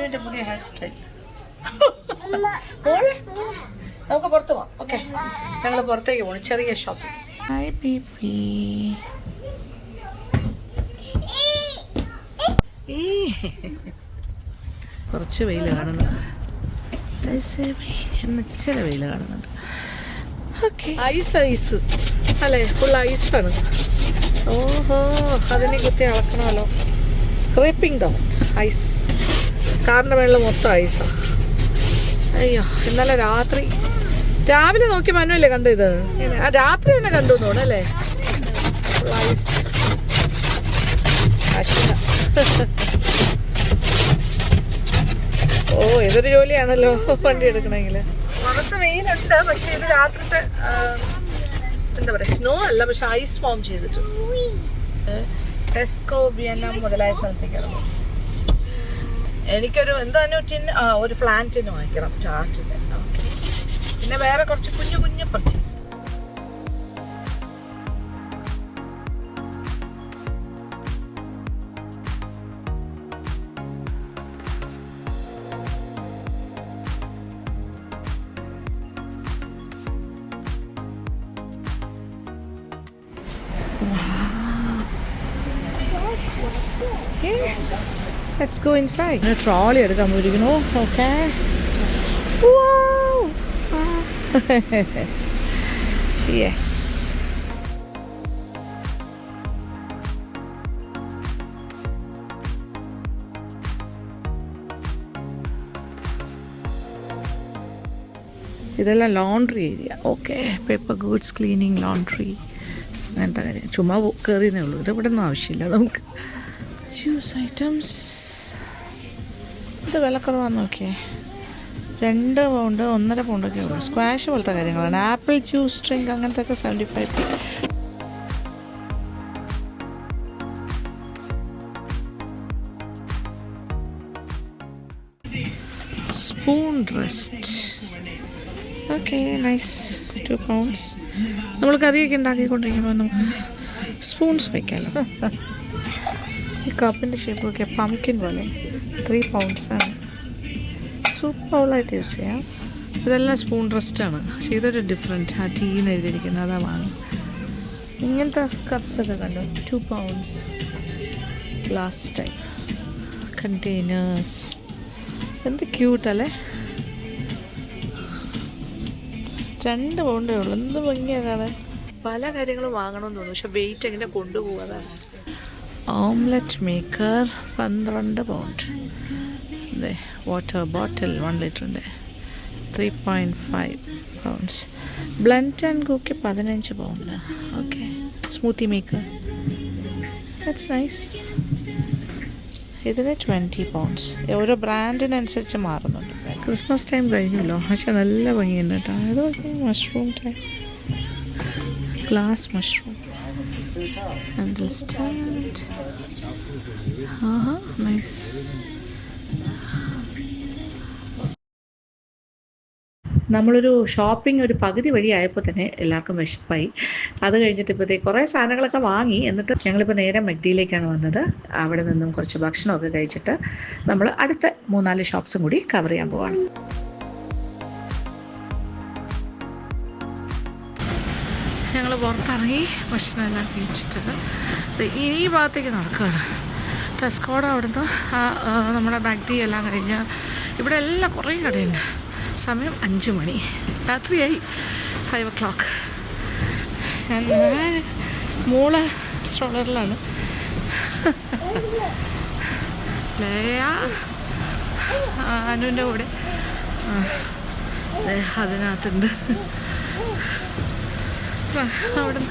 അനുവിൻ്റെ പുതിയ hair style. നമുക്ക് പുറത്ത് പോവാം. ഓക്കെ, ഞങ്ങൾ പുറത്തേക്ക് പോകണം, ചെറിയ ഷോപ്പിംഗ്. Hi baby. കുറച്ച് വെയിൽ കാണുന്നു, ചില വെയിൽ കാണുന്നുണ്ട്. ഓക്കെ, ഐസ് അല്ലേ, ഫുൾ ഐസാണ്. ഓഹോ, അതിനെ കുത്തി അളക്കണമല്ലോ. Scraping down ice. കാറിൻ്റെ വെള്ളം മൊത്തം ഐസാ. അയ്യോ, ഇന്നലെ രാവിലെ നോക്കി മനുവല്ലേ കണ്ടു ഇത്? രാത്രി തന്നെ കണ്ടു തോന്നുന്നു അല്ലേ? Full ice. ഓ, ഏതൊരു ജോലിയാണല്ലോ വണ്ടി എടുക്കണമെങ്കിൽ. പുറത്ത് വെയിലുണ്ട്, പക്ഷെ ഇത് രാത്രിത്തെ എന്താ പറയുക, സ്നോ അല്ല, പക്ഷെ ഐസ് ഫോം ചെയ്തിട്ട്. ടെസ്കോ, വിയറ്റ്നാം മുതലായ സ്ഥലത്തേക്ക് ഇറങ്ങും. എനിക്കൊരു എന്താ ഒരു ഫ്ലാറ്റിന് വാങ്ങിക്കണം, ചാർട്ടിന്. ഓക്കെ, പിന്നെ വേറെ കുറച്ച് കുഞ്ഞു കുഞ്ഞു purchase. Let's go inside. Trolley എടുക്കാൻ പോയിരിക്കുന്നു. Okay, yes. ഇതെല്ലാം laundry area. Okay, paper goods, cleaning, laundry, അങ്ങനത്തെ കാര്യം. ചുമ്മാ കയറിയെന്നേ ഉള്ളൂ. ഇത് ഇവിടെ ഒന്നും ആവശ്യമില്ല നമുക്ക്. Juice items. ഇത് വിലക്കുറവാന്ന് നോക്കിയേ. 2 പൗണ്ട് 1.5 പൗണ്ടൊക്കെ ഉള്ളൂ. സ്ക്വാഷ് പോലത്തെ കാര്യങ്ങളാണ്. ആപ്പിൾ ജ്യൂസ് ഡ്രിങ്ക് അങ്ങനത്തെ ഒക്കെ 75. Spoon rest. Okay, nice. 2 pounds. നമ്മൾ കറിയൊക്കെ ഉണ്ടാക്കിക്കൊണ്ടിരിക്കുമ്പോൾ നമുക്ക് സ്പൂൺസ് വയ്ക്കാമല്ലോ. ഈ കപ്പിൻ്റെ ഷേപ്പൊക്കെ പംകിൻ പോലെ 3 പൗണ്ട്സാണ്. സൂപ്പ് ബൗളായിട്ട് യൂസ് ചെയ്യാം. ഇതെല്ലാം സ്പൂൺ റെസ്റ്റാണ്. പക്ഷേ ഇതൊരു ഡിഫറെൻറ്റ്. ആ ടീന്ന് എഴുതിയിരിക്കുന്നത് അതാ വാങ്ങും. ഇങ്ങനത്തെ കപ്സൊക്കെ കണ്ടു. 2 പൗണ്ട്സ്. Glass type containers. എന്ത് ക്യൂട്ടല്ലേ. 2 പൗണ്ടേ ഉള്ളൂ. എന്ത് ഭംഗിയാകാതെ. പല കാര്യങ്ങളും വാങ്ങണമെന്ന് തോന്നുന്നു, പക്ഷെ വെയിറ്റ് എങ്ങനെ കൊണ്ടുപോകാതാണ്. Omelette maker 12 pound. അതെ, വാട്ടർ ബോട്ടിൽ 1 ലിറ്ററിൻ്റെ 3.5 pounds. Blend and cook 15 pound. Okay, smoothie maker, that's nice. ഇതിന് 20 പൗണ്ട്സ്. ഓരോ ബ്രാൻഡിനനുസരിച്ച് മാറുന്നുണ്ട്. ക്രിസ്മസ് ടൈം കഴിഞ്ഞല്ലോ, പക്ഷെ നല്ല ഭംഗിയുണ്ട് കേട്ടോ. ഇത് mushroom time, glass mushroom. Understand. Nice. നമ്മളൊരു ഷോപ്പിംഗ് ഒരു പകുതി വഴിയായപ്പോൾ തന്നെ എല്ലാവർക്കും വിശപ്പായി. അത് കഴിഞ്ഞിട്ട് ഇപ്പോഴത്തേക്ക് കുറേ സാധനങ്ങളൊക്കെ വാങ്ങി. എന്നിട്ട് ഞങ്ങളിപ്പോൾ നേരെ മെക്ഡിയിലേക്കാണ് വന്നത്. അവിടെ നിന്നും കുറച്ച് ഭക്ഷണമൊക്കെ കഴിച്ചിട്ട് നമ്മൾ അടുത്ത 3-4 ഷോപ്സും കൂടി കവർ ചെയ്യാൻ പോവാണ്. ഞങ്ങൾ പുറത്തിറങ്ങി ഭക്ഷണമെല്ലാം കഴിച്ചിട്ട് ഈ ഭാഗത്തേക്ക് നടക്കുകയാണ്. ടെസ്കോടെ അവിടുന്ന് നമ്മുടെ മെക്ഡി എല്ലാം കഴിഞ്ഞ് ഇവിടെ എല്ലാം കുറേ കടയുണ്ട്. സമയം 5 മണി, രാത്രിയായി. 5 o'clock. ഞാൻ മോള് സ്ട്രോളറിലാണ്. ലയ അനുവിൻ്റെ കൂടെ അതിനകത്തുണ്ട്. അവിടെ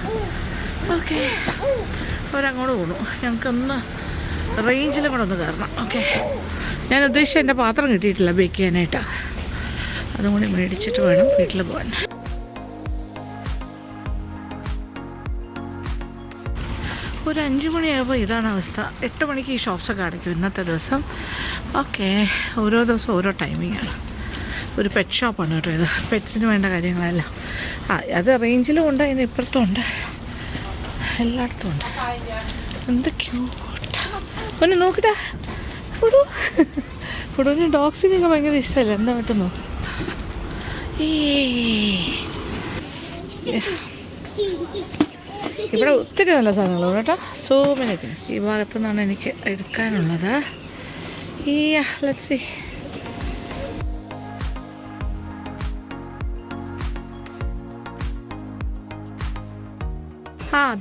ഓക്കെ, അവരങ്ങോട്ട് പോകണു. ഞങ്ങൾക്കൊന്ന് റേഞ്ചിലും കൂടെ ഒന്ന് കയറണം. ഓക്കെ, ഞാൻ ഉദ്ദേശിച്ച എൻ്റെ പാത്രം കിട്ടിയിട്ടില്ല ബേക്ക് ചെയ്യാനായിട്ടാണ്. അതും കൂടി മേടിച്ചിട്ട് വേണം വീട്ടിൽ പോകാൻ. ഒരു 5 മണിയാകുമ്പോൾ ഇതാണ് അവസ്ഥ. 8 മണിക്ക് ഈ ഷോപ്സൊക്കെ അടയ്ക്കും ഇന്നത്തെ ദിവസം. ഓക്കെ, ഓരോ ദിവസം ഓരോ ടൈമിങ്ങാണ്. ഒരു പെറ്റ് ഷോപ്പാണ് കേട്ടോ ഇത്. പെറ്റ്സിന് വേണ്ട കാര്യങ്ങളെല്ലാം അത് റേഞ്ചിലും ഉണ്ട്, അതിന് ഇപ്പുറത്തും ഉണ്ട്, എല്ലായിടത്തും ഉണ്ട്. എന്ത് ക്യൂട്ടാ. ഒന്ന് നോക്കട്ടെ. ഫുഡിന് ഡോഗ്സിനൊക്കെ ഭയങ്കര ഇഷ്ടമല്ല. എന്താ പറ്റുന്നോ? ഇവിടെ ഒത്തിരി നല്ല സാധനങ്ങളുണ്ട് കേട്ടോ. So many things. ഈ ഭാഗത്തു നിന്നാണ് എനിക്ക് എടുക്കാനുള്ളത്. Let's see.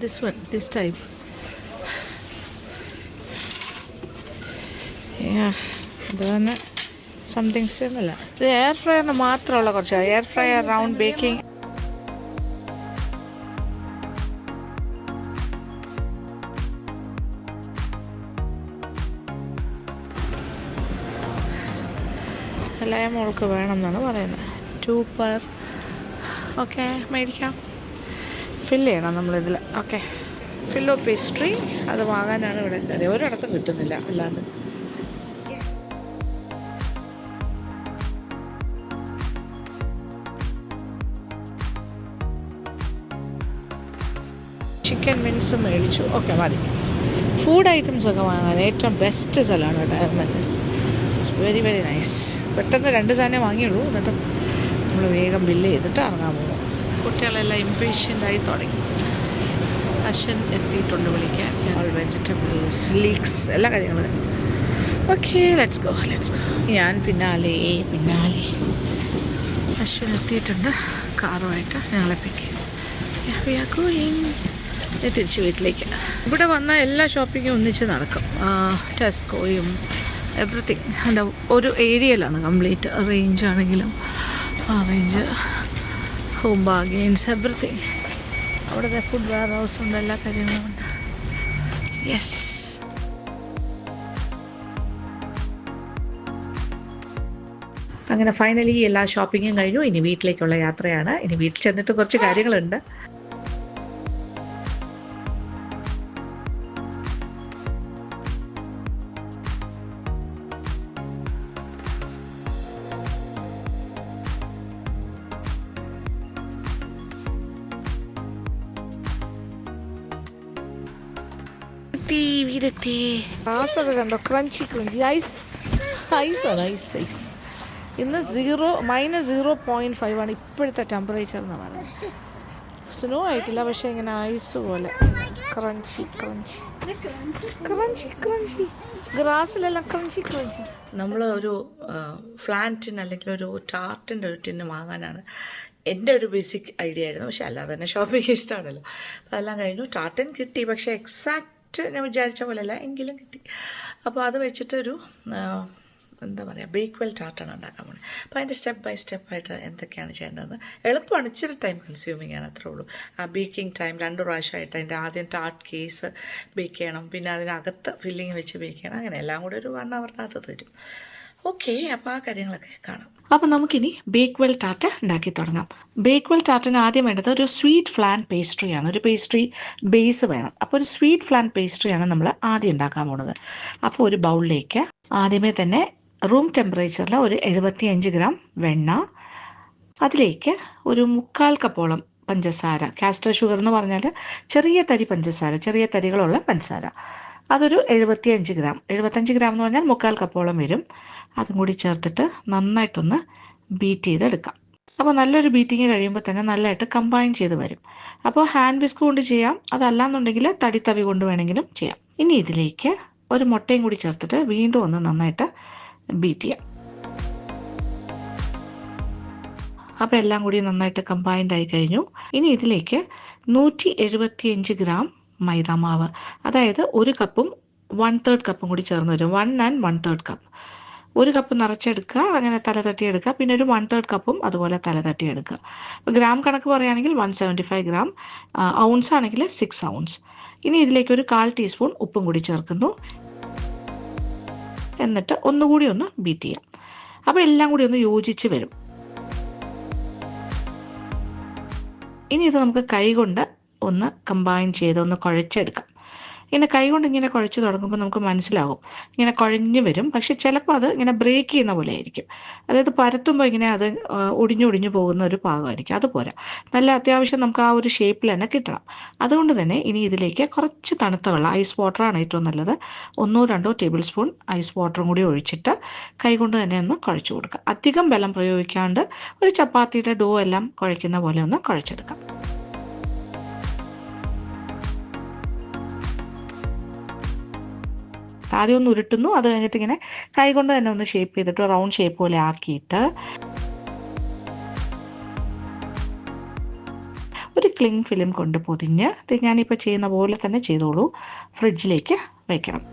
This one, this type. ഇത് തന്നെ സംതിങ് സിമിലർ. ഇത് എയർ ഫ്രയറിന് മാത്രമുള്ള കുറച്ച് എയർ ഫ്രയർ റൗണ്ട് ബേക്കിംഗ്. എല്ലാം മോൾക്ക് വേണം എന്നാണ് പറയുന്നത്. 2 per. ഓക്കെ, മേടിക്കാം. ഫില്ല് ചെയ്യണം നമ്മളിതിൽ. ഓക്കെ, ഫില്ലോ പേസ്ട്രി അത് വാങ്ങാനാണ് ഇവിടെ കയറി. ഒരിടത്തും കിട്ടുന്നില്ല അല്ലാണ്ട്. ചിക്കൻ മിൻസ് മേടിച്ചു. ഓക്കെ, മതി. ഫുഡ് ഐറ്റംസ് ഒക്കെ വാങ്ങാൻ ഏറ്റവും ബെസ്റ്റ് സ്ഥലമാണ് കേട്ടോ എർമന്നസ്. It's very very nice. പെട്ടെന്ന് 2 സാധനം വാങ്ങിയുള്ളൂ. എന്നിട്ട് നമ്മൾ വേഗം ബില്ല് ചെയ്തിട്ട് ഇറങ്ങാൻ പോകും. കുട്ടികളെല്ലാം ഇംപേഷ്യൻ്റായി തുടങ്ങി. അശ്വൻ എത്തിയിട്ടുണ്ട് വിളിക്കാൻ. ഓൾ വെജിറ്റബിൾസ്, ലീക്സ്, എല്ലാ കാര്യങ്ങളും. Okay, let's go. ഞാൻ പിന്നാലെ. അശ്വൻ എത്തിയിട്ടുണ്ട് കാറുമായിട്ട്. ഞങ്ങളെ പിക്ക് തിരിച്ച് വീട്ടിലേക്ക്. ഇവിടെ വന്ന എല്ലാ ഷോപ്പിങ്ങും ഒന്നിച്ച് നടക്കും. ടെസ്കോയും എവറിത്തിങ്. എൻ്റെ ഒരു ഏരിയയിലാണ് കംപ്ലീറ്റ്. റേഞ്ച് ആണെങ്കിലും റേഞ്ച്, ഹോം ബാർഗെയിൻസ്, എവറിത്തിങ്. അവിടുത്തെ ഫുഡ് വെയർ ഹൗസ് ഉണ്ട്, എല്ലാ കാര്യങ്ങളും ഉണ്ട്. യെസ്. അങ്ങനെ ഫൈനലി എല്ലാ ഷോപ്പിങ്ങും കഴിഞ്ഞു. ഇനി വീട്ടിലേക്കുള്ള യാത്രയാണ്. ഇനി വീട്ടിൽ ചെന്നിട്ട് കുറച്ച് കാര്യങ്ങളുണ്ട്. വീടെത്തി. ഗ്ലാസ്സൊക്കെ കണ്ടോ? ക്രഞ്ചി ഐസാണ്. ഐസ്. ഇന്ന് -0.5 ആണ് ഇപ്പോഴത്തെ ടെമ്പറേച്ചർ എന്ന് പറയുന്നത്. സ്നോ ആയിട്ടില്ല, പക്ഷേ ഇങ്ങനെ ഐസ് പോലെ ക്രഞ്ചി. ഗ്രാസിലെല്ലാം ക്രഞ്ചി. നമ്മൾ ഒരു ഫ്ലാൻ അല്ലെങ്കിൽ ഒരു ടാർട്ടിൻ്റെ ഒരു ടിന്ന് വാങ്ങാനാണ് എൻ്റെ ഒരു ബേസിക് ഐഡിയ ആയിരുന്നു. പക്ഷെ അല്ലാതെ തന്നെ ഷോപ്പിംഗ് ഇഷ്ടമാണല്ലോ. അപ്പോൾ അതെല്ലാം കഴിഞ്ഞു. ടാർട്ടൻ കിട്ടി, പക്ഷേ എക്സാക്റ്റ് ഞാൻ വിചാരിച്ച പോലെയല്ല, എങ്കിലും കിട്ടി. അപ്പോൾ അത് വെച്ചിട്ടൊരു എന്താ പറയുക, ബേക്ക് ടാർട്ടാണ് ഉണ്ടാക്കാൻ പോകുന്നത്. അപ്പോൾ അതിൻ്റെ സ്റ്റെപ്പ് ബൈ സ്റ്റെപ്പായിട്ട് എന്തൊക്കെയാണ് ചെയ്യേണ്ടതെന്ന്. എളുപ്പമാണ്, ഇച്ചിരി ടൈം കൺസ്യൂമിങ് ആണ്, അത്രേ ഉള്ളൂ. ആ ബേക്കിംഗ് ടൈം 2 പ്രാവശ്യമായിട്ട് അതിൻ്റെ ആദ്യം ടാർട്ട് കേസ് ബേക്ക് ചെയ്യണം, പിന്നെ അതിനകത്ത് ഫില്ലിങ് വെച്ച് ബേക്ക് ചെയ്യണം. അങ്ങനെ എല്ലാം കൂടെ ഒരു 1 hourനകത്ത് തരും. ഓക്കെ, അപ്പോൾ ആ കാര്യങ്ങളൊക്കെ കാണാം. അപ്പോൾ നമുക്കിനി ബേക്ക് ടാർട്ട് ഉണ്ടാക്കി തുടങ്ങാം. ബേക്ക് ടാർട്ടിന് ആദ്യം വേണ്ടത് ഒരു സ്വീറ്റ് ഫ്ലാൻ പേസ്ട്രിയാണ്. ഒരു പേസ്ട്രി ബേസ് വേണം. അപ്പോൾ ഒരു സ്വീറ്റ് ഫ്ലാൻ പേസ്ട്രിയാണ് നമ്മൾ ആദ്യം ഉണ്ടാക്കാൻ പോകുന്നത്. അപ്പോൾ ഒരു ബൗളിലേക്ക് ആദ്യമേ തന്നെ റൂം ടെമ്പറേച്ചറിൽ ഒരു 75 ഗ്രാം വെണ്ണ, അതിലേക്ക് ഒരു 3/4 കപ്പോളം പഞ്ചസാര, കാസ്റ്റർ ഷുഗർ എന്ന് പറഞ്ഞാൽ ചെറിയ തരി പഞ്ചസാര, ചെറിയ തരികളുള്ള പഞ്ചസാര, അതൊരു 75 ഗ്രാം. 75 ഗ്രാം എന്ന് പറഞ്ഞാൽ 3/4 കപ്പോളം വരും. അതും കൂടി ചേർത്തിട്ട് നന്നായിട്ടൊന്ന് ബീറ്റ് ചെയ്തെടുക്കാം. അപ്പോൾ നല്ലൊരു ബീറ്റിങ് കഴിയുമ്പോൾ തന്നെ നല്ലതായിട്ട് കമ്പൈൻ ചെയ്ത് വരും. അപ്പോൾ ഹാൻഡ് വിസ്ക് കൊണ്ട് ചെയ്യാം, അതല്ലാന്നുണ്ടെങ്കിൽ തടി കൊണ്ട് വേണമെങ്കിലും ചെയ്യാം. ഇനി ഇതിലേക്ക് ഒരു മുട്ടയും കൂടി ചേർത്തിട്ട് വീണ്ടും ഒന്ന് നന്നായിട്ട് ബീറ്റ് ചെയ്യാം. അപ്പോൾ എല്ലാം കൂടി നന്നായിട്ട് കമ്പൈൻഡ് ആയി കഴിഞ്ഞു. ഇനി ഇതിലേക്ക് 175 ഗ്രാം മൈദാമാവ്, അതായത് 1 കപ്പും 1/3 കപ്പും കൂടി ചേർന്ന് വരും. 1 and 1/3 കപ്പ്. 1 കപ്പ് നിറച്ചെടുക്കുക, അങ്ങനെ തല തട്ടിയെടുക്കുക. പിന്നെ ഒരു 1/3 കപ്പും അതുപോലെ തല തട്ടിയെടുക്കുക. അപ്പോൾ ഗ്രാം കണക്ക് പറയുകയാണെങ്കിൽ 175 ഗ്രാം, ഔൺസ് ആണെങ്കിൽ 6 ഔൺസ്. ഇനി ഇതിലേക്ക് ഒരു 1/4 ടീസ്പൂൺ ഉപ്പും കൂടി ചേർക്കുന്നു. എന്നിട്ട് ഒന്നുകൂടി ഒന്ന് ബീറ്റ് ചെയ്യാം. അപ്പോൾ എല്ലാം കൂടി ഒന്ന് യോജിച്ച് വരും. ഇനി ഇത് നമുക്ക് കൈ കൊണ്ട് ഒന്ന് കമ്പൈൻ ചെയ്ത് ഒന്ന് കുഴച്ചെടുക്കാം. ഇങ്ങനെ കൈകൊണ്ട് ഇങ്ങനെ കുഴച്ച് തുടങ്ങുമ്പോൾ നമുക്ക് മനസ്സിലാകും ഇങ്ങനെ കുഴഞ്ഞു വരും. പക്ഷെ ചിലപ്പോൾ അത് ഇങ്ങനെ ബ്രേക്ക് ചെയ്യുന്ന പോലെ ആയിരിക്കും. അതായത് പരത്തുമ്പോൾ ഇങ്ങനെ അത് ഒടിഞ്ഞു പോകുന്ന ഒരു പാകമായിരിക്കും. അതുപോരാ, നല്ല അത്യാവശ്യം നമുക്ക് ആ ഒരു ഷേപ്പിൽ തന്നെ കിട്ടണം. അതുകൊണ്ട് തന്നെ ഇനി ഇതിലേക്ക് കുറച്ച് തണുത്ത വെള്ളം, ഐസ് വാട്ടറാണ് ഏറ്റവും നല്ലത്, 1-2 ടേബിൾ സ്പൂൺ ഐസ് വാട്ടറും കൂടി ഒഴിച്ചിട്ട് കൈകൊണ്ട് തന്നെ ഒന്ന് കുഴച്ച് കൊടുക്കുക. അധികം ബലം പ്രയോഗിക്കാണ്ട് ഒരു ചപ്പാത്തിയുടെ ഡോ എല്ലാം കുഴയ്ക്കുന്ന പോലെ ഒന്ന് കുഴച്ചെടുക്കാം. ആദ്യം ഒന്ന് ഉരുട്ടുന്നു, അത് കഴിഞ്ഞിട്ട് ഇങ്ങനെ കൈകൊണ്ട് തന്നെ ഒന്ന് ഷേപ്പ് ചെയ്തിട്ട് റൗണ്ട് ഷേപ്പ് പോലെ ആക്കിയിട്ട് ഒരു ക്ലിങ് ഫിലിം കൊണ്ട് പൊതിഞ്ഞ് ഞാനിപ്പോൾ ചെയ്യുന്ന പോലെ തന്നെ ചെയ്തോളൂ, ഫ്രിഡ്ജിലേക്ക് വയ്ക്കണം.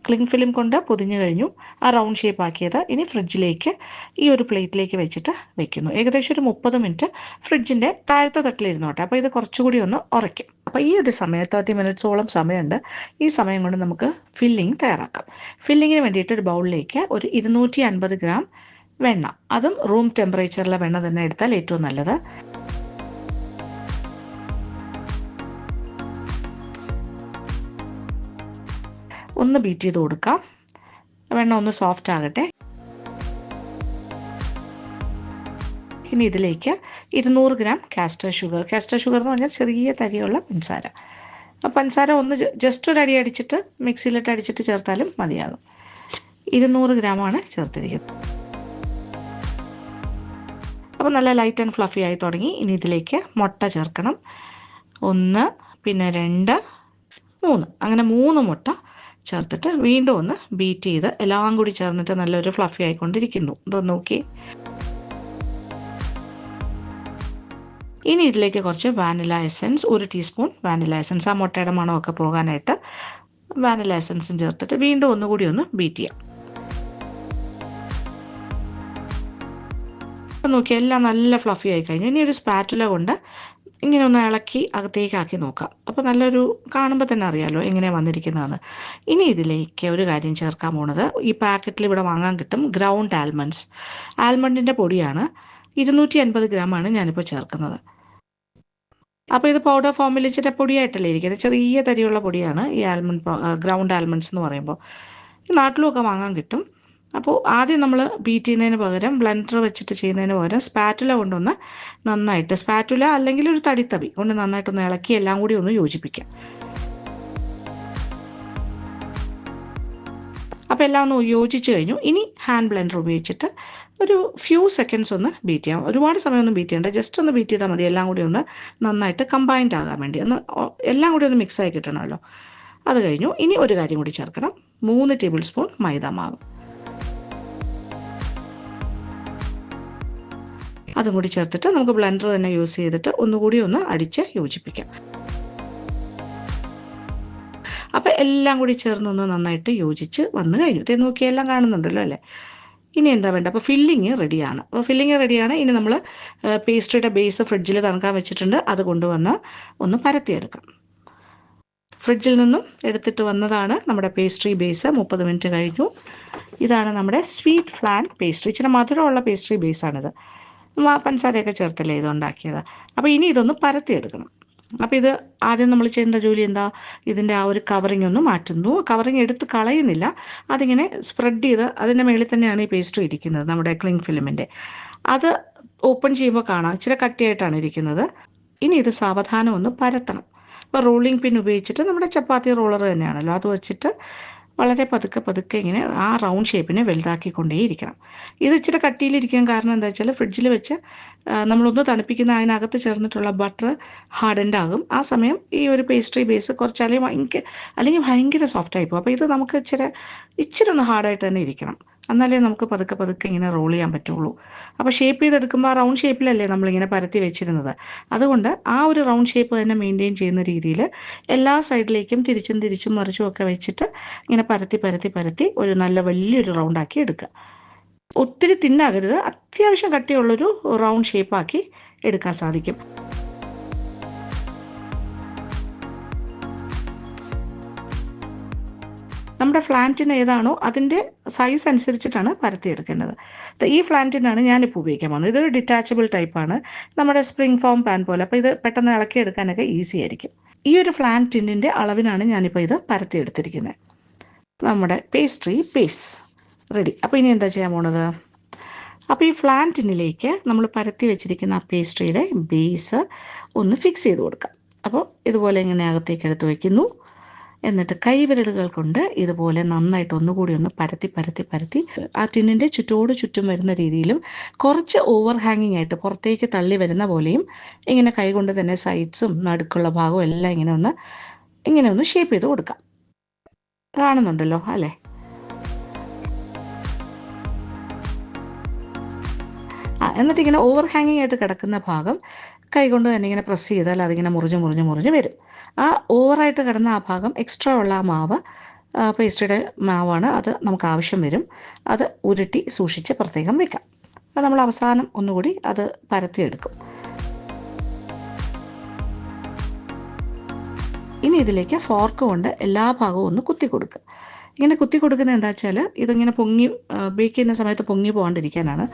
ക്ലിങ് ഫിലിം കൊണ്ട് പൊതിഞ്ഞു കഴിഞ്ഞു. ആ റൗണ്ട് ഷേപ്പ് ആക്കിയത് ഇനി ഫ്രിഡ്ജിലേക്ക് ഈ ഒരു പ്ലേറ്റിലേക്ക് വെച്ചിട്ട് വെക്കുന്നു. ഏകദേശം ഒരു 30 മിനിറ്റ് ഫ്രിഡ്ജിൻ്റെ താഴത്തെ തട്ടിലിരുന്നോട്ടെ. അപ്പോൾ ഇത് കുറച്ചുകൂടി ഒന്ന് ഉറയ്ക്കും. അപ്പോൾ ഈ ഒരു സമയം 30 മിനിറ്റ്സോളം സമയമുണ്ട്. ഈ സമയം കൊണ്ട് നമുക്ക് ഫില്ലിങ് തയ്യാറാക്കാം. ഫില്ലിങ്ങിന് വേണ്ടിയിട്ട് ഒരു ബൗളിലേക്ക് ഒരു 250 ഗ്രാം വെണ്ണ, അതും റൂം ടെമ്പറേച്ചറിലെ വെണ്ണ തന്നെ എടുത്താൽ ഏറ്റവും നല്ലത്. ഒന്ന് ബീറ്റ് ചെയ്ത് കൊടുക്കാം. വെണ്ണ ഒന്ന് സോഫ്റ്റ് ആകട്ടെ. ഇനി ഇതിലേക്ക് 200 ഗ്രാം കാസ്റ്റർ ഷുഗർ എന്ന് പറഞ്ഞാൽ ചെറിയ തരിയുള്ള പഞ്ചസാര. പഞ്ചസാര ഒന്ന് ജസ്റ്റ് ഒരു അടി അടിച്ചിട്ട് മിക്സിയിലിട്ട് അടിച്ചിട്ട് ചേർത്താലും മതിയാകും. 200 ഗ്രാമാണ് ചേർത്തിരിക്കുന്നത്. അപ്പോൾ നല്ല ലൈറ്റ് ആൻഡ് ഫ്ലഫി ആയി തുടങ്ങി. ഇനി ഇതിലേക്ക് മുട്ട ചേർക്കണം. 1, പിന്നെ 2, 3, അങ്ങനെ 3 മുട്ട ചേർത്തിട്ട് വീണ്ടും ഒന്ന് ബീറ്റ് ചെയ്ത് എല്ലാം കൂടി ചേർന്നിട്ട് നല്ലൊരു ഫ്ലഫി ആയിക്കൊണ്ടിരിക്കുന്നു. ഇതൊന്ന് നോക്കി. ഇനി ഇതിലേക്ക് കുറച്ച് vanilla essence, 1 teaspoon vanilla essence, ആ മുട്ടയുടെ മണമൊക്കെ പോകാനായിട്ട് വാനില എസൻസും ചേർത്തിട്ട് വീണ്ടും ഒന്നുകൂടി ഒന്ന് ബീറ്റ് ചെയ്യാം. നോക്കി എല്ലാം നല്ല ഫ്ലഫി ആയി കഴിഞ്ഞു. ഇനി ഒരു സ്പാറ്റുല കൊണ്ട് ഇങ്ങനെ ഒന്ന് ഇളക്കി അകത്തേക്കാക്കി നോക്കാം. അപ്പോൾ നല്ലൊരു, കാണുമ്പോൾ തന്നെ അറിയാമല്ലോ എങ്ങനെയാണ് വന്നിരിക്കുന്നതെന്ന്. ഇനി ഇതിലേക്ക് ഒരു കാര്യം ചേർക്കാൻ പോണത്, ഈ പാക്കറ്റിൽ ഇവിടെ വാങ്ങാൻ കിട്ടും ഗ്രൗണ്ട് ആൽമണ്ട്സ്. ആൽമണ്ടിൻ്റെ പൊടിയാണ്. 250 ഗ്രാമാണ് ഞാനിപ്പോൾ ചേർക്കുന്നത്. അപ്പോൾ ഇത് പൗഡർ ഫോമിൽ ഇച്ചിരി പൊടിയായിട്ടല്ലേ ഇരിക്കുന്നത്, ചെറിയ തരിയുള്ള പൊടിയാണ് ഈ ഗ്രൗണ്ട് ആൽമണ്ട്സ് എന്ന് പറയുമ്പോൾ. നാട്ടിലുമൊക്കെ വാങ്ങാൻ കിട്ടും. അപ്പോൾ ആദ്യം നമ്മൾ ബീറ്റ് ചെയ്യുന്നതിന് പകരം, ബ്ലെൻഡർ വെച്ചിട്ട് ചെയ്യുന്നതിന് പകരം സ്പാറ്റുല കൊണ്ടൊന്ന് നന്നായിട്ട്, സ്പാറ്റുല അല്ലെങ്കിൽ ഒരു തടിത്തവി കൊണ്ട് നന്നായിട്ടൊന്ന് ഇളക്കി എല്ലാം കൂടി ഒന്ന് യോജിപ്പിക്കാം. അപ്പോൾ എല്ലാം ഒന്ന് യോജിച്ച് കഴിഞ്ഞു. ഇനി ഹാൻഡ് ബ്ലെൻഡർ ഉപയോഗിച്ചിട്ട് ഒരു ഫ്യൂ സെക്കൻഡ്സ് ഒന്ന് ബീറ്റ് ചെയ്യാം. ഒരുപാട് സമയമൊന്നും ബീറ്റ് ചെയ്യേണ്ട, ജസ്റ്റ് ഒന്ന് ബീറ്റ് ചെയ്താൽ മതി. എല്ലാം കൂടി ഒന്ന് നന്നായിട്ട് കമ്പൈൻഡ് ആകാൻ വേണ്ടി, ഒന്ന് എല്ലാം കൂടി ഒന്ന് മിക്സായി കിട്ടണമല്ലോ. അത് കഴിഞ്ഞു. ഇനി ഒരു കാര്യം കൂടി ചേർക്കണം, 3 ടേബിൾ സ്പൂൺ മൈദാമാവ്. അതും കൂടി ചേർത്തിട്ട് നമുക്ക് ബ്ലെൻഡർ തന്നെ യൂസ് ചെയ്തിട്ട് ഒന്നുകൂടി ഒന്ന് അടിച്ച് യോജിപ്പിക്കാം. അപ്പോൾ എല്ലാം കൂടി ചേർന്നൊന്ന് നന്നായിട്ട് യോജിച്ച് വന്നു കഴിഞ്ഞു. ഇത് നോക്കി എല്ലാം കാണുന്നുണ്ടല്ലോ അല്ലേ. ഇനി എന്താ വേണ്ട, അപ്പോൾ ഫില്ലിങ് റെഡിയാണ്. ഇനി നമ്മൾ പേസ്ട്രിയുടെ ബേസ് ഫ്രിഡ്ജിൽ തണുക്കാൻ വെച്ചിട്ടുണ്ട്. അത് കൊണ്ടുവന്ന് ഒന്ന് പരത്തിയെടുക്കാം. ഫ്രിഡ്ജിൽ നിന്നും എടുത്തിട്ട് വന്നതാണ് നമ്മുടെ പേസ്ട്രി ബേസ്. 30 മിനിറ്റ് കഴിഞ്ഞു. ഇതാണ് നമ്മുടെ സ്വീറ്റ് ഫ്ലാൻ പേസ്ട്രി. ഇച്ചിരി മധുരമുള്ള പേസ്ട്രി ബേസാണിത്. പഞ്ചസാരയൊക്കെ ചേർത്തല്ലേ ഇത് ഉണ്ടാക്കിയത്. അപ്പോൾ ഇനി ഇതൊന്ന് പരത്തിയെടുക്കണം. അപ്പോൾ ഇത് ആദ്യം നമ്മൾ ചെയ്യേണ്ട ജോലി എന്താ, ഇതിൻ്റെ ആ ഒരു കവറിങ് ഒന്ന് മാറ്റുന്നു. കവറിങ് എടുത്ത് കളയുന്നില്ല, അതിങ്ങനെ സ്പ്രെഡ് ചെയ്ത് അതിൻ്റെ മേളിൽ തന്നെയാണ് ഈ പേസ്ട്രി ഇരിക്കുന്നത്, നമ്മുടെ ക്ലിങ് ഫിലിമിൻ്റെ. അത് ഓപ്പൺ ചെയ്യുമ്പോൾ കാണാം ഇച്ചിരി കട്ടിയായിട്ടാണ് ഇരിക്കുന്നത്. ഇനി ഇത് സാവധാനം ഒന്ന് പരത്തണം. അപ്പോൾ റോളിംഗ് പിൻ ഉപയോഗിച്ചിട്ട്, നമ്മുടെ ചപ്പാത്തി റോളർ തന്നെയാണല്ലോ, അത് വെച്ചിട്ട് വളരെ പതുക്കെ ഇങ്ങനെ ആ റൗണ്ട് ഷേപ്പിനെ വലുതാക്കിക്കൊണ്ടേയിരിക്കണം. ഇത് ഇച്ചിരി കട്ടിയിലിരിക്കാൻ കാരണം എന്താ വെച്ചാൽ, ഫ്രിഡ്ജിൽ വെച്ച് നമ്മളൊന്ന് തണുപ്പിക്കുന്ന അതിനകത്ത് ചേർന്നിട്ടുള്ള ബട്ടർ ഹാർഡൻഡ് ആകും. ആ സമയം ഈ ഒരു പേസ്ട്രി ബേസ് കുറച്ച് അല്ലെങ്കിൽ ഭയങ്കര സോഫ്റ്റ് ആയിപ്പോകും. അപ്പോൾ ഇത് നമുക്ക് ഇച്ചിരി ഒന്ന് ഹാർഡായിട്ട് തന്നെ ഇരിക്കണം. എന്നാലേ നമുക്ക് പതുക്കെ ഇങ്ങനെ റോൾ ചെയ്യാൻ പറ്റുള്ളൂ. അപ്പോൾ ഷേപ്പ് ചെയ്തെടുക്കുമ്പോൾ ആ റൗണ്ട് ഷേപ്പിലല്ലേ നമ്മളിങ്ങനെ പരത്തി വെച്ചിരുന്നത്. അതുകൊണ്ട് ആ ഒരു റൗണ്ട് ഷേപ്പ് തന്നെ മെയിൻറ്റെയിൻ ചെയ്യുന്ന രീതിയിൽ എല്ലാ സൈഡിലേക്കും തിരിച്ചും മറിച്ചും ഒക്കെ വെച്ചിട്ട് ഇങ്ങനെ പരത്തി ഒരു നല്ല വലിയൊരു റൗണ്ടാക്കി എടുക്കുക. ഒത്തിരി തിന്നാകരുത്, അത്യാവശ്യം കട്ടിയുള്ളൊരു റൗണ്ട് ഷേപ്പാക്കി എടുക്കാൻ സാധിക്കും. നമ്മുടെ ഫ്ലാൻറ്റിന് ഏതാണോ അതിൻ്റെ സൈസ് അനുസരിച്ചിട്ടാണ് പരത്തിയെടുക്കേണ്ടത്. ഈ ഫ്ലാൻറ്റിനാണ് ഞാനിപ്പോൾ ഉപയോഗിക്കാൻ പോകുന്നത്. ഇതൊരു ഡിറ്റാച്ചബിൾ ടൈപ്പാണ്, നമ്മുടെ സ്പ്രിംഗ് ഫോം പാൻ പോലെ. അപ്പോൾ ഇത് പെട്ടെന്ന് ഇളക്കിയെടുക്കാനൊക്കെ ഈസി ആയിരിക്കും. ഈ ഒരു ഫ്ലാൻ ടിന്നിൻ്റെ അളവിനാണ് ഞാനിപ്പോൾ ഇത് പരത്തിയെടുത്തിരിക്കുന്നത്. നമ്മുടെ പേസ്ട്രി ബേസ് റെഡി. അപ്പോൾ ഇനി എന്താ ചെയ്യാൻ പോണത്? അപ്പോൾ ഈ ഫ്ലാൻ ടിന്നിലേക്ക് നമ്മൾ പരത്തി വെച്ചിരിക്കുന്ന ആ പേസ്ട്രിയുടെ ബേസ് ഒന്ന് ഫിക്സ് ചെയ്ത് കൊടുക്കാം. അപ്പോൾ ഇതുപോലെ ഇങ്ങനെ അകത്തേക്ക് എടുത്ത് വയ്ക്കുന്നു. എന്നിട്ട് കൈവിരലുകൾ കൊണ്ട് ഇതുപോലെ നന്നായിട്ട് ഒന്നുകൂടി ഒന്ന് പരത്തി പരത്തി പരത്തി ആ ടിന്നിൻ്റെ ചുറ്റോട് ചുറ്റും വരുന്ന രീതിയിലും കുറച്ച് ഓവർ ഹാങ്ങിങ് ആയിട്ട് പുറത്തേക്ക് തള്ളി വരുന്ന പോലെയും ഇങ്ങനെ കൈകൊണ്ട് തന്നെ സൈഡ്സും നടുക്കുള്ള ഭാഗവും എല്ലാം ഇങ്ങനെ ഒന്ന് ഷേപ്പ് ചെയ്ത് കൊടുക്കാം. കാണുന്നുണ്ടല്ലോ അല്ലേ? എന്നിട്ട് ഇങ്ങനെ ഓവർ ഹാങ്ങിങ് ആയിട്ട് കിടക്കുന്ന ഭാഗം കൈകൊണ്ട് തന്നെ ഇങ്ങനെ പ്രസ് ചെയ്താൽ അതിങ്ങനെ മുറിഞ്ഞ് മുറിഞ്ഞ് മുറിഞ്ഞ് വരും. ആ ഓവറായിട്ട് കിടന്ന ആ ഭാഗം എക്സ്ട്രാ ഉള്ള ആ മാവ് പേസ്ട്രിയുടെ മാവാണ്, അത് നമുക്ക് ആവശ്യം വരും. അത് ഉരുട്ടി സൂക്ഷിച്ച് പ്രത്യേകം വെക്കാം. അപ്പോൾ നമ്മൾ അവസാനം ഒന്നുകൂടി അത് പരത്തിയെടുക്കും. ഇനി ഇതിലേക്ക് ഫോർക്ക് കൊണ്ട് എല്ലാ ഭാഗവും ഒന്ന് കുത്തി കൊടുക്കുക. ഇങ്ങനെ കുത്തി കൊടുക്കുന്നത് എന്താ വെച്ചാൽ ഇതിങ്ങനെ ബേക്ക് ചെയ്യുന്ന സമയത്ത് പൊങ്ങി പോകാണ്ടിരിക്കാനാണ്.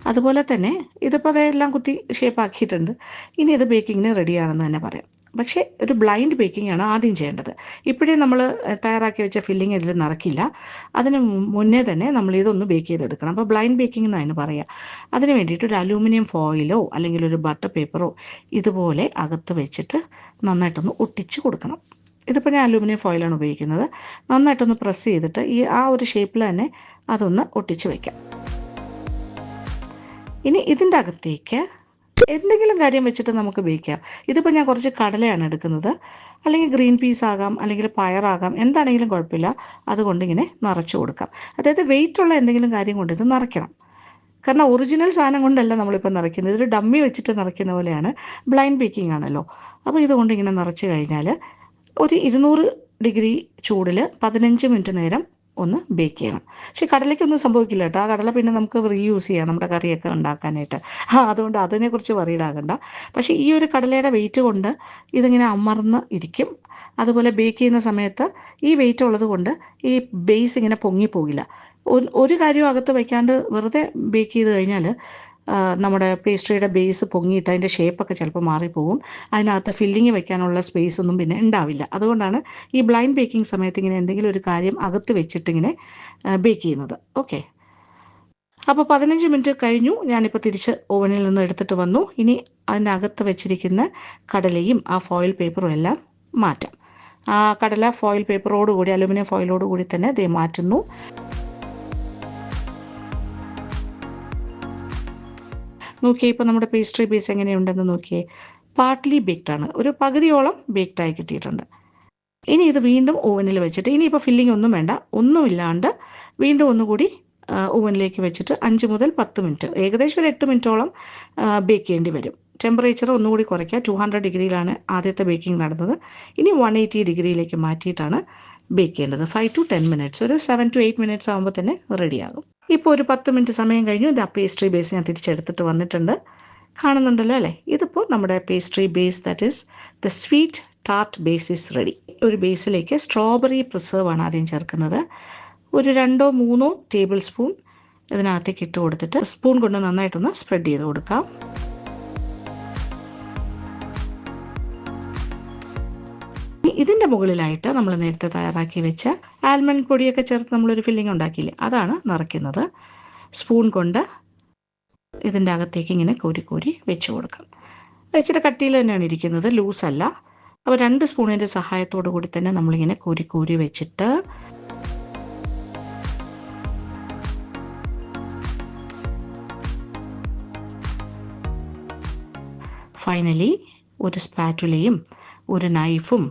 അതുപോലെ തന്നെ ഇതിപ്പോൾ അതെല്ലാം കുത്തി ഷേപ്പ് ആക്കിയിട്ടുണ്ട്. ഇനി ഇത് ബേക്കിങ്ങിന് റെഡിയാണെന്ന് തന്നെ പറയാം. പക്ഷേ ഒരു ബ്ലൈൻഡ് ബേക്കിംഗ് ആണ് ആദ്യം ചെയ്യേണ്ടത്. ഇപ്പോഴേ നമ്മൾ തയ്യാറാക്കി വെച്ച ഫില്ലിങ് ഇതിൽ നിറക്കില്ല. അതിന് മുന്നേ തന്നെ നമ്മൾ ഇതൊന്ന് ബേക്ക് ചെയ്തെടുക്കണം. അപ്പോൾ ബ്ലൈൻഡ് ബേക്കിംഗ് എന്ന് അതിന് പറയാം. അതിന് വേണ്ടിയിട്ട് ഒരു അലൂമിനിയം ഫോയിലോ അല്ലെങ്കിൽ ഒരു ബട്ടർ പേപ്പറോ ഇതുപോലെ അകത്ത് വെച്ചിട്ട് നന്നായിട്ടൊന്ന് ഒട്ടിച്ച് കൊടുക്കണം. ഇതിപ്പോൾ ഞാൻ അലൂമിനിയം ഫോയിലാണ് ഉപയോഗിക്കുന്നത്. നന്നായിട്ടൊന്ന് പ്രസ് ചെയ്തിട്ട് ആ ഒരു ഷേപ്പിൽ തന്നെ അതൊന്ന് ഒട്ടിച്ച് വയ്ക്കാം. ഇനി ഇതിൻ്റെ അകത്തേക്ക് എന്തെങ്കിലും കാര്യം വെച്ചിട്ട് നമുക്ക് ബേക്ക് ചെയ്യാം. ഇതിപ്പോൾ ഞാൻ കുറച്ച് കടലയാണ് എടുക്കുന്നത്, അല്ലെങ്കിൽ ഗ്രീൻ പീസ് ആകാം, അല്ലെങ്കിൽ പയറാകാം, എന്താണെങ്കിലും കുഴപ്പമില്ല. അതുകൊണ്ട് ഇങ്ങനെ നിറച്ച് കൊടുക്കാം. അതായത് വെയിറ്റുള്ള എന്തെങ്കിലും കാര്യം കൊണ്ട് ഇത് നിറയ്ക്കണം. കാരണം ഒറിജിനൽ സാധനം കൊണ്ടല്ല നമ്മളിപ്പോൾ നിറയ്ക്കുന്നത്, ഇതൊരു ഡമ്മി വെച്ചിട്ട് നിറയ്ക്കുന്ന പോലെയാണ്. ബ്ലൈൻഡ് ബേക്കിംഗ് ആണല്ലോ. അപ്പോൾ ഇതുകൊണ്ട് ഇങ്ങനെ നിറച്ച് കഴിഞ്ഞാൽ ഒരു 200 ഡിഗ്രി ചൂടിൽ 15 മിനിറ്റ് നേരം ഒന്ന് ബേക്ക് ചെയ്യണം. പക്ഷേ കടലയ്ക്കൊന്നും സംഭവിക്കില്ല കേട്ടോ. ആ കടല പിന്നെ നമുക്ക് റീയൂസ് ചെയ്യാം നമ്മുടെ കറിയൊക്കെ ഉണ്ടാക്കാനായിട്ട്. അതുകൊണ്ട് അതിനെക്കുറിച്ച് വറീഡാകണ്ട. പക്ഷേ ഈ ഒരു കടലയുടെ വെയിറ്റ് കൊണ്ട് ഇതിങ്ങനെ അമർന്ന് ഇരിക്കും. അതുപോലെ ബേക്ക് ചെയ്യുന്ന സമയത്ത് ഈ വെയിറ്റ് ഉള്ളത് കൊണ്ട് ഈ ബേസ് ഇങ്ങനെ പൊങ്ങിപ്പോകില്ല. ഒരു കാര്യം അകത്ത് വയ്ക്കാണ്ട് വെറുതെ ബേക്ക് ചെയ്ത് കഴിഞ്ഞാൽ നമ്മുടെ പേസ്ട്രിയുടെ ബേസ് പൊങ്ങിയിട്ട് അതിൻ്റെ ഷേപ്പൊക്കെ ചിലപ്പോൾ മാറിപ്പോവും. അതിനകത്ത് ഫില്ലിങ് വെക്കാനുള്ള സ്പേസ് ഒന്നും പിന്നെ ഉണ്ടാവില്ല. അതുകൊണ്ടാണ് ഈ ബ്ലൈൻഡ് ബേക്കിംഗ് സമയത്ത് ഇങ്ങനെ എന്തെങ്കിലും ഒരു കാര്യം അകത്ത് വെച്ചിട്ടിങ്ങനെ ബേക്ക് ചെയ്യുന്നത്. ഓക്കെ, അപ്പോൾ 15 മിനിറ്റ് കഴിഞ്ഞു. ഞാനിപ്പോൾ തിരിച്ച് ഓവനിൽ നിന്ന് എടുത്തിട്ട് വന്നു. ഇനി അതിനകത്ത് വെച്ചിരിക്കുന്ന കടലയും ആ ഫോയിൽ പേപ്പറും എല്ലാം മാറ്റാം. ആ കടല ഫോയിൽ പേപ്പറോടുകൂടി അലുമിനിയം ഫോയിലോടുകൂടി തന്നെ ദേ മാറ്റുന്നു. നോക്കിയേ, ഇപ്പോൾ നമ്മുടെ പേസ്ട്രി ബേസ് എങ്ങനെയുണ്ടെന്ന് നോക്കിയേ. പാർട്ട്ലി ബേക്ക്ഡ് ആണ്, ഒരു പകുതിയോളം ബേക്ക്ഡായി കിട്ടിയിട്ടുണ്ട്. ഇനി ഇത് വീണ്ടും ഓവനിൽ വെച്ചിട്ട്, ഇനിയിപ്പോൾ ഫില്ലിംഗ് ഒന്നും വേണ്ട, ഒന്നുമില്ലാണ്ട് വീണ്ടും ഒന്നുകൂടി ഓവനിലേക്ക് വെച്ചിട്ട് 5 മുതൽ 10 മിനിറ്റ്, ഏകദേശം ഒരു 8 മിനിറ്റോളം ബേക്ക് ചെയ്യേണ്ടി വരും. ടെമ്പറേച്ചർ ഒന്നുകൂടി കുറയ്ക്കുക. 200 ഡിഗ്രിയിലാണ് ആദ്യത്തെ ബേക്കിംഗ് നടന്നത്. ഇനി 180 ഡിഗ്രിയിലേക്ക് മാറ്റിയിട്ടാണ് ബേക്ക് ചെയ്യേണ്ടത്. 5 to 10 മിനിറ്റ്സ്, ഒരു 7 to 8 മിനിറ്റ്സ് ആകുമ്പോൾ തന്നെ റെഡിയാകും. ഇപ്പോൾ ഒരു 10 മിനിറ്റ് സമയം കഴിഞ്ഞു. ഇത് ആ പേസ്ട്രി ബേസ് ഞാൻ തിരിച്ചെടുത്തിട്ട് വന്നിട്ടുണ്ട്. കാണുന്നുണ്ടല്ലോ അല്ലേ? ഇതിപ്പോൾ നമ്മുടെ pastry base, that is the sweet tart base is ready. ഒരു ബേസിലേക്ക് സ്ട്രോബെറി പ്രിസർവ് ആണ് ആദ്യം ചേർക്കുന്നത്. ഒരു 2-3 ടേബിൾ സ്പൂൺ ഇതിനകത്തേക്ക് ഇട്ട് കൊടുത്തിട്ട് സ്പൂൺ കൊണ്ട് നന്നായിട്ടൊന്ന് സ്പ്രെഡ് ചെയ്ത് കൊടുക്കാം. ഇതിൻ്റെ മുകളിലായിട്ട് നമ്മൾ നേരത്തെ തയ്യാറാക്കി വെച്ച ആൽമണ്ട് പൊടിയൊക്കെ ചേർത്ത് നമ്മളൊരു ഫില്ലിംഗ് ഉണ്ടാക്കിയില്ലേ, അതാണ് നിറയ്ക്കുന്നത്. സ്പൂൺ കൊണ്ട് ഇതിൻ്റെ അകത്തേക്ക് ഇങ്ങനെ കോരി കോരി വെച്ച് കൊടുക്കാം. ഇച്ചിരി കട്ടിയിൽ തന്നെയാണ് ഇരിക്കുന്നത്, ലൂസല്ല. അപ്പോൾ 2 സ്പൂണിൻ്റെ സഹായത്തോടു കൂടി തന്നെ നമ്മളിങ്ങനെ കോരി കോരി വെച്ചിട്ട് ഫൈനലി ഒരു സ്പാറ്റുലയും ഒരു നൈഫും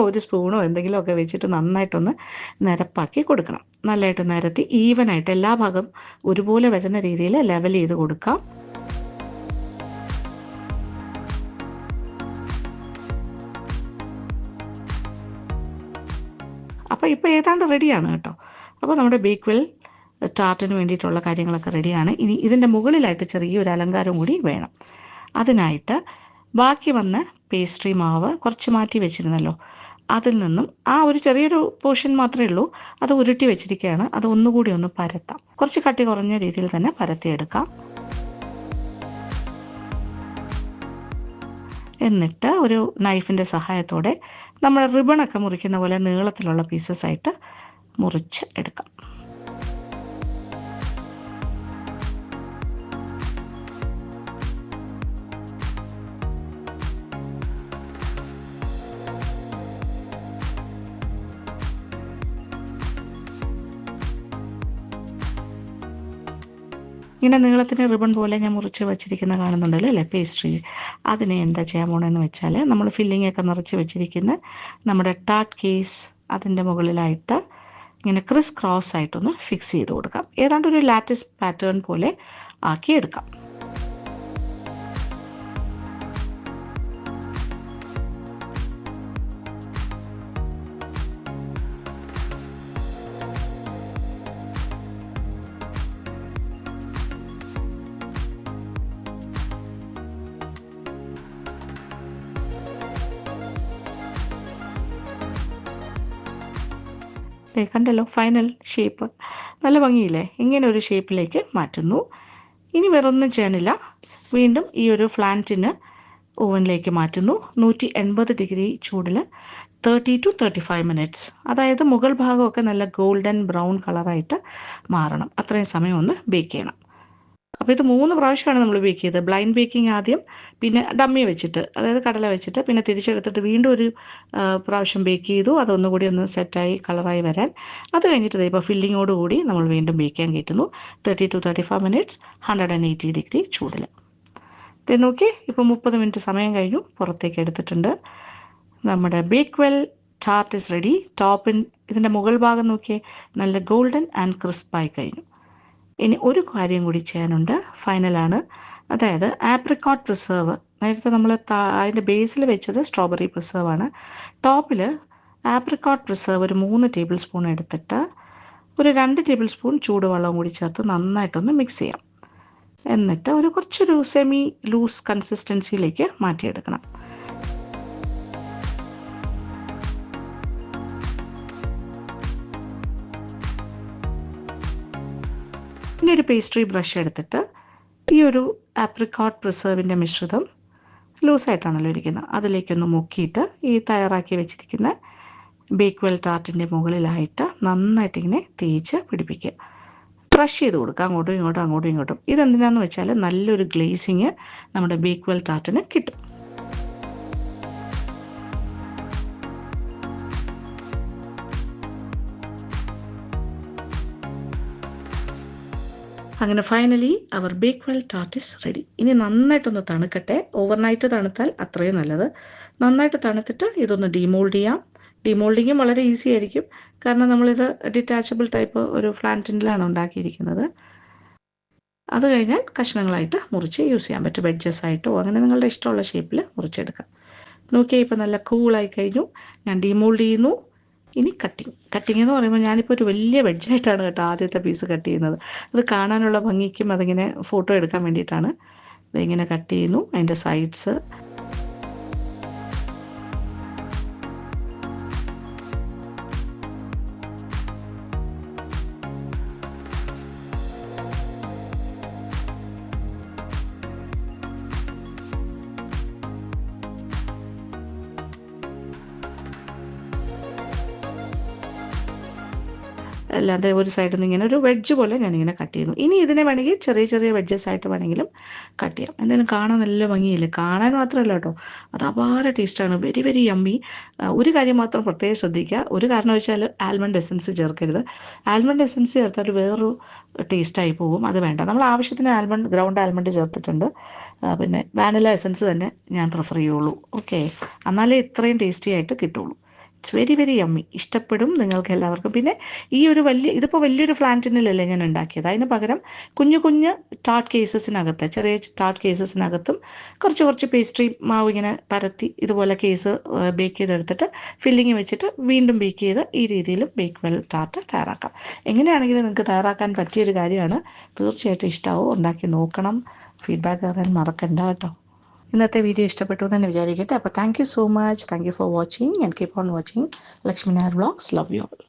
ഒരു സ്പൂണോ എന്തെങ്കിലുമൊക്കെ വെച്ചിട്ട് നന്നായിട്ടൊന്ന് നിരപ്പാക്കി കൊടുക്കണം. നല്ലതായിട്ട് നിരത്തി ഈവനായിട്ട് എല്ലാ ഭാഗം ഒരുപോലെ വരുന്ന രീതിയിൽ ലെവൽ ചെയ്ത് കൊടുക്കാം. അപ്പോൾ ഇപ്പോൾ ഏതാണ്ട് റെഡിയാണ് കേട്ടോ. അപ്പോൾ നമ്മുടെ ബേക്ക്വെൽ ടാർട്ടിന് വേണ്ടിയിട്ടുള്ള കാര്യങ്ങളൊക്കെ റെഡിയാണ്. ഇനി ഇതിൻ്റെ മുകളിലായിട്ട് ചെറിയൊരു അലങ്കാരം കൂടി വേണം. അതിനായിട്ട് ബാക്കി വന്ന പേസ്ട്രി മാവ് കുറച്ച് മാറ്റി വെച്ചിരുന്നല്ലോ, അതിൽ നിന്നും ആ ഒരു ചെറിയൊരു പോർഷൻ മാത്രമേ ഉള്ളൂ, അത് ഉരുട്ടി വെച്ചിരിക്കുകയാണ്. അത് ഒന്നുകൂടി ഒന്ന് പരത്താം. കുറച്ച് കട്ടി കുറഞ്ഞ രീതിയിൽ തന്നെ പരത്തിയെടുക്കാം. എന്നിട്ട് ഒരു നൈഫിൻ്റെ സഹായത്തോടെ നമ്മൾ റിബണൊക്കെ മുറിക്കുന്ന പോലെ നീളത്തിലുള്ള പീസസ് ആയിട്ട് മുറിച്ച് എടുക്കാം. ഇങ്ങനെ നീളത്തിന് റിബൺ പോലെ ഞാൻ മുറിച്ച് വെച്ചിരിക്കുന്ന കാണുന്നുണ്ടല്ലോ അല്ലേ, പേസ്ട്രി. അതിനെ എന്താ ചെയ്യാൻ പോകണമെന്ന് വെച്ചാൽ, നമ്മൾ ഫില്ലിംഗ് ഒക്കെ നിറച്ച് വെച്ചിരിക്കുന്ന നമ്മുടെ ടാർട്ട് കേസ് അതിൻ്റെ മുകളിലായിട്ട് ഇങ്ങനെ ക്രിസ് ക്രോസ് ആയിട്ടൊന്ന് ഫിക്സ് ചെയ്ത് കൊടുക്കാം. ഏതാണ്ട് ഒരു ലാറ്റിസ് പാറ്റേൺ പോലെ ആക്കിയെടുക്കാം. കണ്ടല്ലോ ഫൈനൽ ഷേപ്പ്, നല്ല ഭംഗിയില്ലേ? ഇങ്ങനെ ഒരു ഷേപ്പിലേക്ക് മാറ്റുന്നു. ഇനി വേറൊന്നും ചെയ്യാനില്ല. വീണ്ടും ഈ ഒരു ഫ്ലാറ്റിന് ഓവനിലേക്ക് മാറ്റുന്നു. 180 ഡിഗ്രി ചൂടിൽ 30 to 35 മിനിറ്റ്സ്. അതായത് മുകൾ ഭാഗമൊക്കെ നല്ല ഗോൾഡൻ ബ്രൗൺ കളറായിട്ട് മാറണം. അത്രയും സമയം ഒന്ന് ബേക്ക് ചെയ്യണം. അപ്പോൾ ഇത് 3 പ്രാവശ്യമാണ് നമ്മൾ ബേക്ക് ചെയ്തത്. ബ്ലൈൻഡ് ബേക്കിംഗ് ആദ്യം, പിന്നെ ഡമ്മി വെച്ചിട്ട്, അതായത് കടല വെച്ചിട്ട്, പിന്നെ തിരിച്ചെടുത്തിട്ട് വീണ്ടും ഒരു പ്രാവശ്യം ബേക്ക് ചെയ്തു. അതൊന്നുകൂടി ഒന്ന് സെറ്റായി കളറായി വരാൻ. അത് കഴിഞ്ഞിട്ട് ഇപ്പോൾ ഫില്ലിങ്ങോടുകൂടി നമ്മൾ വീണ്ടും ബേക്ക് ചെയ്യാൻ കയറ്റുന്നു. 30 to 35 മിനിറ്റ്സ് 180 ഡിഗ്രി ചൂടിൽ. ഇത് നോക്കി, ഇപ്പോൾ 30 മിനിറ്റ് സമയം കഴിഞ്ഞു. പുറത്തേക്ക് എടുത്തിട്ടുണ്ട്. നമ്മുടെ ബേക്ക്വെൽ ടാർട്ട് ഇസ് റെഡി. ഇതിൻ്റെ മുകൾ ഭാഗം നോക്കിയേ, നല്ല ഗോൾഡൻ ആൻഡ് ക്രിസ്പായി കഴിഞ്ഞു. ഇനി ഒരു കാര്യം കൂടി ചെയ്യാനുണ്ട്, ഫൈനലാണ്. അതായത് ആപ്രിക്കോട്ട് പ്രിസർവ്. നേരത്തെ നമ്മൾ അതിൻ്റെ ബേസിൽ വെച്ചത് സ്ട്രോബെറി പ്രിസർവാണ്. ടോപ്പിൽ ആപ്രിക്കോട്ട് പ്രിസർവ് ഒരു 3 ടേബിൾ സ്പൂൺ എടുത്തിട്ട് ഒരു 2 ടേബിൾ സ്പൂൺ ചൂടുവെള്ളവും കൂടി ചേർത്ത് നന്നായിട്ടൊന്ന് മിക്സ് ചെയ്യാം. എന്നിട്ട് കുറച്ചൊരു സെമി ലൂസ് കൺസിസ്റ്റൻസിയിലേക്ക് മാറ്റിയെടുക്കണം. ഇനി ഒരു പേസ്ട്രി ബ്രഷ് എടുത്തിട്ട് ഈ ഒരു ആപ്രിക്കോട്ട് പ്രിസർവിൻ്റെ മിശ്രിതം ലൂസായിട്ടാണല്ലോ ഇരിക്കുന്നത്, അതിലേക്കൊന്ന് മുക്കിയിട്ട് ഈ തയ്യാറാക്കി വെച്ചിരിക്കുന്ന ബേക്ക്വെൽ ടാർട്ടിൻ്റെ മുകളിലായിട്ട് നന്നായിട്ടിങ്ങനെ തേച്ച് പിടിപ്പിക്കുക. ബ്രഷ് ചെയ്ത് കൊടുക്കുക അങ്ങോട്ടും ഇങ്ങോട്ടും അങ്ങോട്ടും ഇങ്ങോട്ടും. ഇതെന്തിനാന്ന് വെച്ചാൽ നല്ലൊരു ഗ്ലേസിങ് നമ്മുടെ ബേക്ക്വെൽ ടാർട്ടിന് കിട്ടും. അങ്ങനെ ഫൈനലി അവർ ബേക്ക്വെൽ ടാർട്ട് ഇസ് റെഡി. ഇനി നന്നായിട്ടൊന്ന് തണുക്കട്ടെ. ഓവർനൈറ്റ് തണുത്താൽ അത്രയും നല്ലത്. നന്നായിട്ട് തണുത്തിട്ട് ഇതൊന്ന് ഡീമോൾഡ് ചെയ്യാം. ഡീമോൾഡിങ്ങും വളരെ ഈസി ആയിരിക്കും, കാരണം നമ്മളിത് ഡിറ്റാച്ചബിൾ ടൈപ്പ് ഒരു ഫ്ലാറ്റിനിലാണ് ഉണ്ടാക്കിയിരിക്കുന്നത്. അത് കഴിഞ്ഞാൽ കഷ്ണങ്ങളായിട്ട് മുറിച്ച് യൂസ് ചെയ്യാൻ പറ്റും. വെഡ്ജസ് ആയിട്ടോ അങ്ങനെ നിങ്ങളുടെ ഇഷ്ടമുള്ള ഷേപ്പിൽ മുറിച്ചെടുക്കാം. നോക്കിയാൽ ഇപ്പോൾ നല്ല കൂളായി കഴിഞ്ഞു. ഞാൻ ഡീമോൾഡ് ചെയ്യുന്നു. ഇനി കട്ടിങ് എന്ന് പറയുമ്പോൾ ഞാനിപ്പോൾ ഒരു വലിയ വെഡ്ജായിട്ടാണ് കേട്ടോ ആദ്യത്തെ പീസ് കട്ട് ചെയ്യുന്നത്. അത് കാണാനുള്ള ഭംഗിക്കും അതിങ്ങനെ ഫോട്ടോ എടുക്കാൻ വേണ്ടിയിട്ടാണ്. ഇതിങ്ങനെ കട്ട് ചെയ്യുന്നു. അതിൻ്റെ സൈഡ്സ് അല്ലാതെ ഒരു സൈഡിൽ നിന്ന് ഇങ്ങനെ ഒരു വെഡ്ജ് പോലെ ഞാനിങ്ങനെ കട്ട് ചെയ്യുന്നു. ഇനി ഇതിനെ വേണമെങ്കിൽ ചെറിയ ചെറിയ വെഡ്ജസ് ആയിട്ട് വേണമെങ്കിലും കട്ട് ചെയ്യാം. എന്തായാലും കാണാൻ നല്ല ഭംഗിയില്ലേ? കാണാൻ മാത്രമല്ല കേട്ടോ, അത് അപാര ടേസ്റ്റാണ്. Very very yummy. ഒരു കാര്യം മാത്രം പ്രത്യേകം ശ്രദ്ധിക്കുക, ഒരു കാരണവശാൽ ആൽമണ്ട് എസൻസ് ചേർക്കരുത്. ആൽമണ്ട് എസൻസ് ചേർത്താൽ വേറൊരു ടേസ്റ്റായി പോകും. അത് വേണ്ട. നമ്മൾ ആവശ്യത്തിന് ഗ്രൗണ്ട് ആൽമണ്ട് ചേർത്തിട്ടുണ്ട്. പിന്നെ വാനില എസൻസ് തന്നെ ഞാൻ പ്രിഫർ ചെയ്യുള്ളൂ. ഓക്കെ, എന്നാലേ ഇത്രയും ടേസ്റ്റി ആയിട്ട് കിട്ടുള്ളൂ. It's very very yummy. ഇഷ്ടപ്പെടും നിങ്ങൾക്ക് എല്ലാവർക്കും. പിന്നെ ഈ ഒരു ഇതിപ്പോൾ വലിയൊരു ഫ്ലാറ്റിനിലല്ലേ ഞാൻ ഉണ്ടാക്കിയത്. അതിന് പകരം കുഞ്ഞു കുഞ്ഞ് ടാർട്ട് കേസസിനകത്ത്, ചെറിയ ടാർട്ട് കേസസിനകത്തും കുറച്ച് പേസ്ട്രി മാവ് ഇങ്ങനെ പരത്തി ഇതുപോലെ കേസ് ബേക്ക് ചെയ്തെടുത്തിട്ട് ഫില്ലിങ് വെച്ചിട്ട് വീണ്ടും ബേക്ക് ചെയ്ത് ഈ രീതിയിലും ബേക്ക്വെൽ ടാർട്ട് തയ്യാറാക്കാം. എങ്ങനെയാണെങ്കിലും നിങ്ങൾക്ക് തയ്യാറാക്കാൻ പറ്റിയൊരു കാര്യമാണ്. തീർച്ചയായിട്ടും ഇഷ്ടമാവും. ഉണ്ടാക്കി നോക്കണം. ഫീഡ്ബാക്ക് തരാൻ മറക്കണ്ട കേട്ടോ. ഇന്നത്തെ വീഡിയോ ഇഷ്ടപ്പെട്ടു എന്ന് തന്നെ വിചാരിക്കട്ടെ. അപ്പോൾ thank you so much. Thank you for watching and keep on watching Lakshmi Nair vlogs. Love you all.